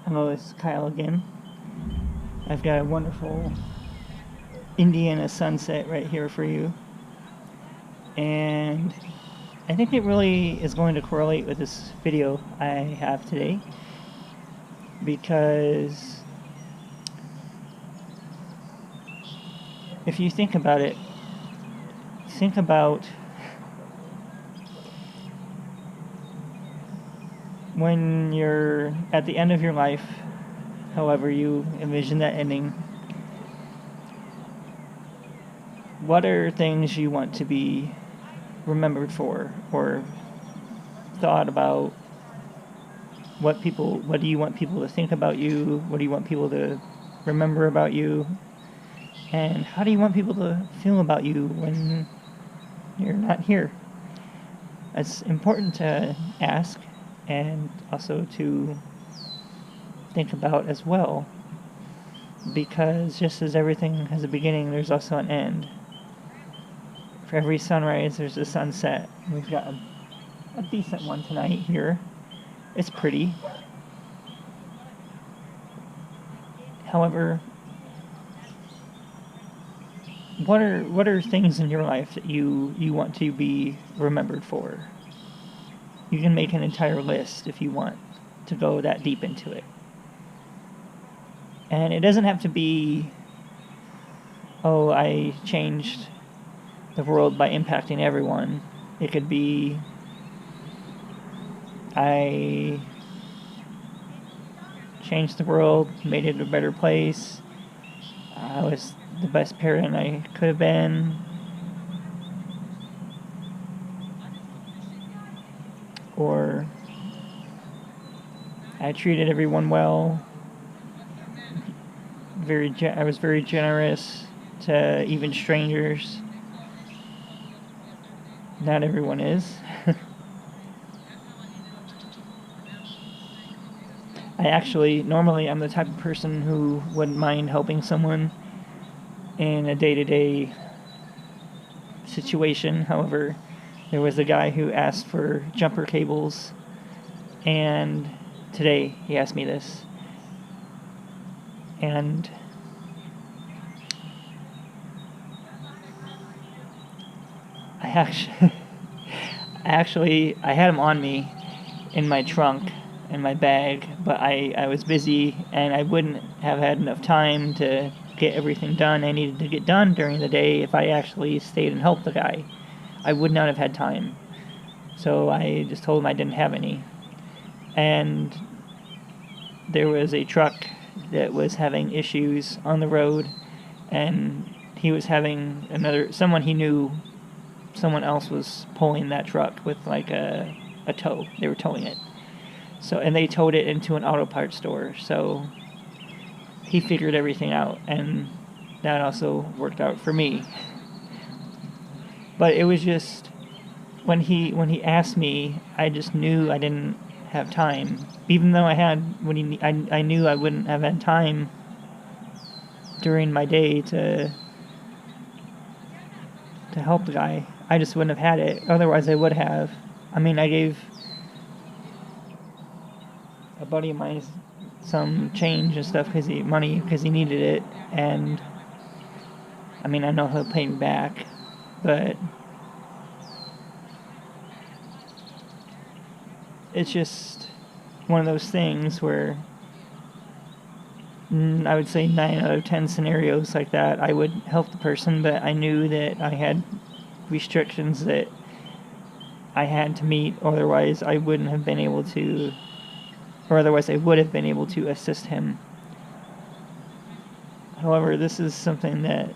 Hello, this is Kyle again. I've got a wonderful Indiana sunset right here for you. And I think it really is going to correlate with this video I have today because if you think about it, think about when you're at the end of your life, however you envision that ending. What are things you want to be remembered for, or thought about? What do you want people to think about you? What do you want people to remember about you? And how do you want people to feel about you when you're not here? It's important to ask and also to think about as well, because just as everything has a beginning, there's also an end. For every sunrise, there's a sunset. We've got a decent one tonight here. It's pretty. However, what are things in your life that you want to be remembered for? You can make an entire list if you want to go that deep into it. And it doesn't have to be, oh, I changed the world by impacting everyone. It could be, I changed the world, made it a better place. I was the best parent I could have been. Or I treated everyone well. I was very generous to even strangers. Not everyone is. Normally I'm the type of person who wouldn't mind helping someone in a day-to-day situation. However, there was a guy who asked for jumper cables, and today he asked me this. And I I had him on me in my trunk, in my bag, but I was busy and I wouldn't have had enough time to get everything done I needed to get done during the day if I actually stayed and helped the guy. I would not have had time. So I just told him I didn't have any. And there was a truck that was having issues on the road, and he was having someone he knew, someone else was pulling that truck with like a tow. They were towing it. So, and they towed it into an auto parts store. So he figured everything out, and that also worked out for me. But it was just when he asked me, I just knew I didn't have time. Even though I knew I wouldn't have had time during my day to help the guy. I just wouldn't have had it. Otherwise, I would have. I mean, I gave a buddy of mine some change and stuff because he needed it, and I mean, I know he'll pay me back, but it's just one of those things where I would say 9 out of 10 scenarios like that, I would help the person, but I knew that I had restrictions that I had to meet, otherwise I wouldn't have been able to, or otherwise I would have been able to assist him. However, this is something that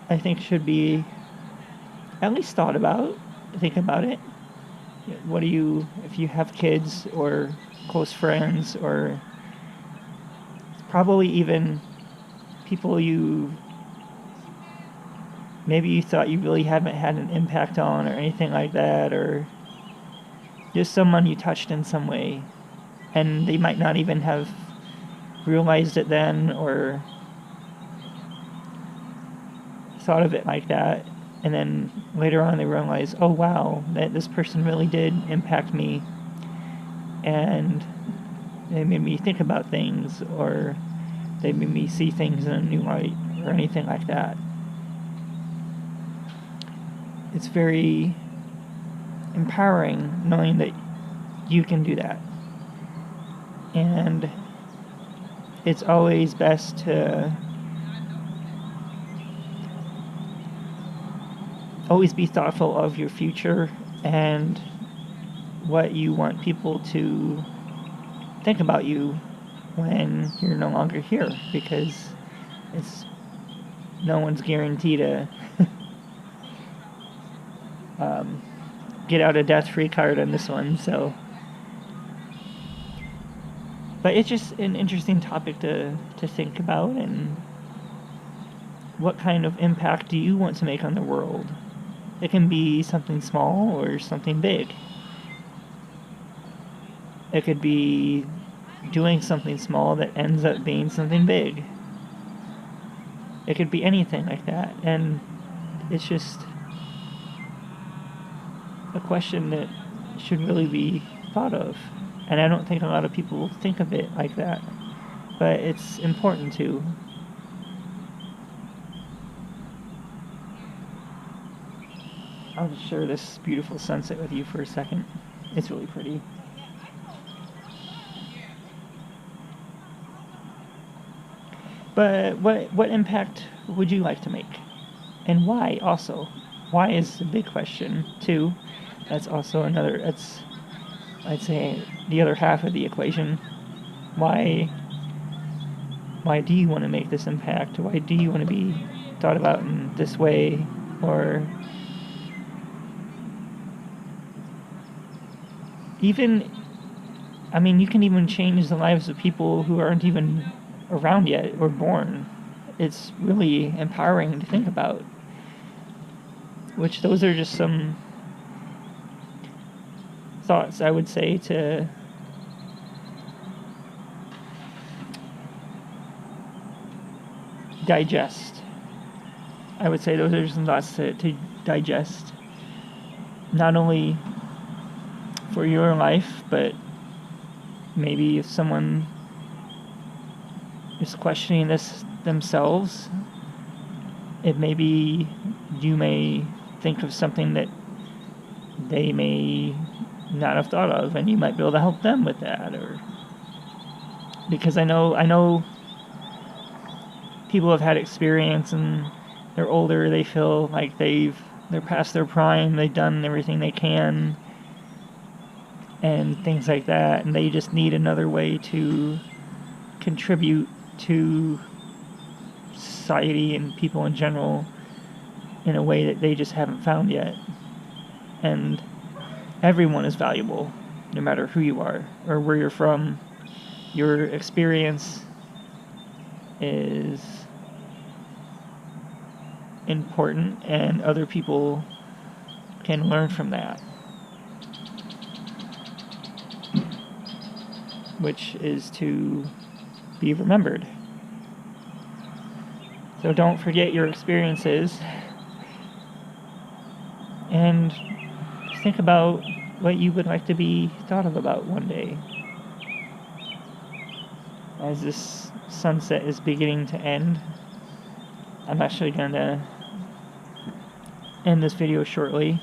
I think should be at least thought about. Think about it. If you have kids or close friends, or probably even people maybe you thought you really haven't had an impact on, or anything like that, or just someone you touched in some way, and they might not even have realized it then, or thought of it like that, and then later on they realize, oh wow, that this person really did impact me, and They made me think about things, or they made me see things in a new light, or anything like that. It's very empowering knowing that you can do that. And it's always best to always be thoughtful of your future and what you want people to think about you when you're no longer here, because it's no one's guaranteed to get out a death-free card on this one. So, but it's just an interesting topic to think about, and what kind of impact do you want to make on the world? It can be something small or something big. It could be doing something small that ends up being something big. It could be anything like that, and it's just a question that should really be thought of. And I don't think a lot of people think of it like that, but it's important to. I'll just share this beautiful sunset with you for a second. It's really pretty. But what impact would you like to make? And why also? Why is the big question too. That's also another, that's, I'd say, the other half of the equation. Why do you want to make this impact? Why do you want to be thought about in this way? Or even, I mean, you can even change the lives of people who aren't even around yet or born. It's really empowering to think about. Which those are just some thoughts I would say to digest. I would say those are some thoughts to digest. Not only for your life, but maybe if someone is questioning this themselves, it may be, you may think of something that they may not have thought of, and you might be able to help them with that. Or because I know people have had experience and they're older, they feel like they're past their prime, they've done everything they can and things like that, and they just need another way to contribute to society and people in general in a way that they just haven't found yet. And everyone is valuable, no matter who you are or where you're from. Your experience is important, and other people can learn from that, which is to be remembered. So don't forget your experiences, and think about what you would like to be thought of about one day. As this sunset is beginning to end, I'm actually going to end this video shortly.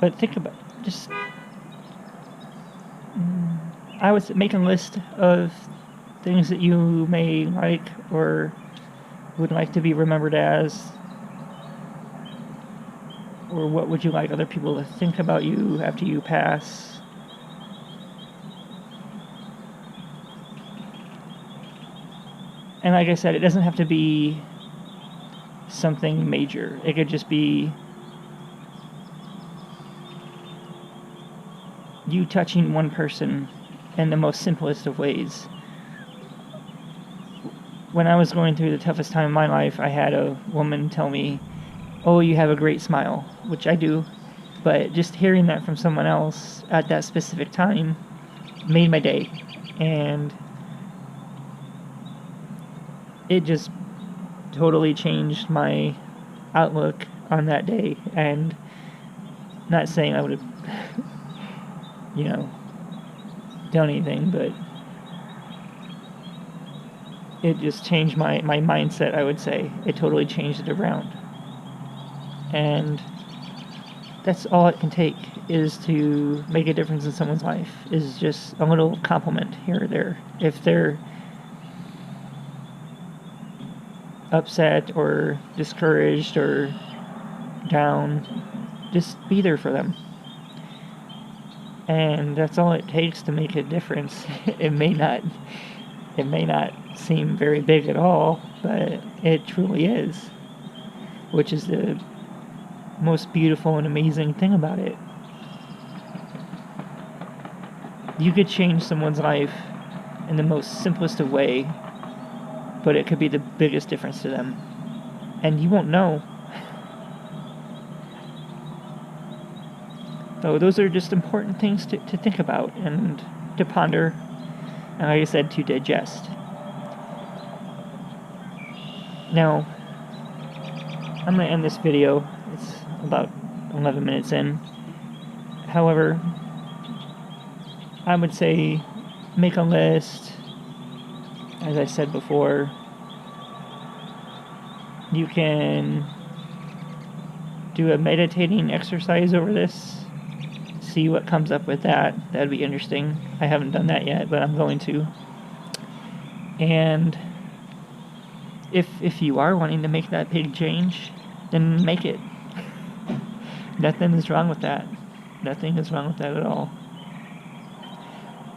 But think about, just, I was making a list of things that you may like or would like to be remembered as, or what would you like other people to think about you after you pass. And like I said, it doesn't have to be something major. It could just be you touching one person in the most simplest of ways. When I was going through the toughest time in my life, I had a woman tell me, "Oh, you have a great smile," which I do, but just hearing that from someone else at that specific time made my day. And it just totally changed my outlook on that day. And not saying I would have, you know, done anything, but it just changed my mindset, I would say. It totally changed it around. And that's all it can take, is to make a difference in someone's life, is just a little compliment here or there. If they're upset or discouraged or down, just be there for them. And that's all it takes to make a difference. It may not seem very big at all, but it truly is, which is the most beautiful and amazing thing about it. You could change someone's life in the most simplest of way, but it could be the biggest difference to them, and you won't know. So those are just important things to think about and to ponder, and like I said, to digest. Now, I'm going to end this video. It's about 11 minutes in. However, I would say make a list. As I said before, you can do a meditating exercise over this. See what comes up with that. That'd be interesting. I haven't done that yet, but I'm going to. And if you are wanting to make that big change, then make it. Nothing is wrong with that. Nothing is wrong with that at all.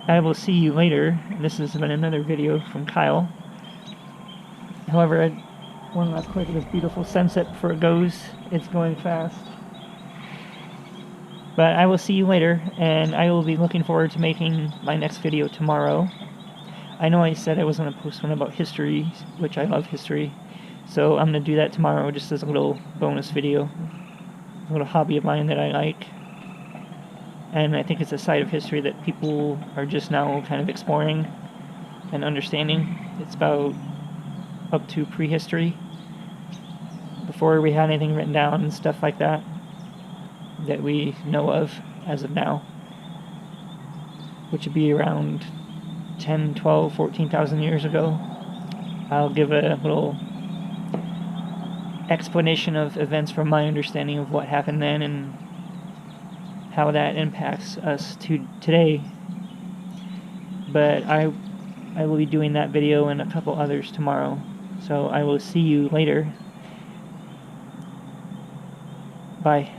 I will see you later. This has been another video from Kyle. However, one last quick of this beautiful sunset before it goes. It's going fast. But I will see you later, and I will be looking forward to making my next video tomorrow. I know I said I was going to post one about history, which I love history, so I'm going to do that tomorrow just as a little bonus video. A little hobby of mine that I like. And I think it's a side of history that people are just now kind of exploring and understanding. It's about up to prehistory, before we had anything written down and stuff like that we know of as of now, which would be around 10, 12, 14,000 years ago. I'll give a little explanation of events from my understanding of what happened then and how that impacts us to today. But I will be doing that video and a couple others tomorrow. So I will see you later. Bye.